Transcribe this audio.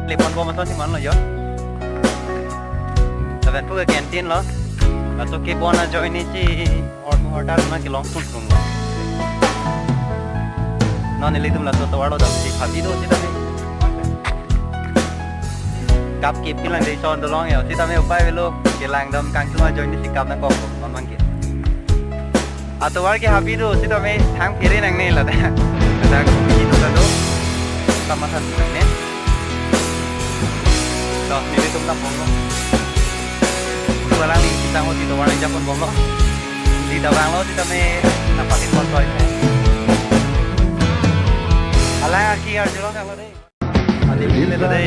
Lepon gom atau si mana yo? Tapi tu ke kantin lo. Atau ke bona join ni si order na ke long sun sun. Non ini tu lah tu tawar lo dah si happy tu si tapi. Kap ke pilang dari son dolong ya. Si tapi upaya velo ke lang dam kang cuma join ni si kap na kok memang ke. Atau war ke happy tu si tapi hang kiri nang ni lah dah. Dah itu dah tu. Sama satu ni. So, ini tu tak bolong. Tu barang ni kita mau di luar aja pun bolong. Di dalam lo kita me nampakin kontrol ini. Alang aki arjulo kalau deh. Adi bila deh.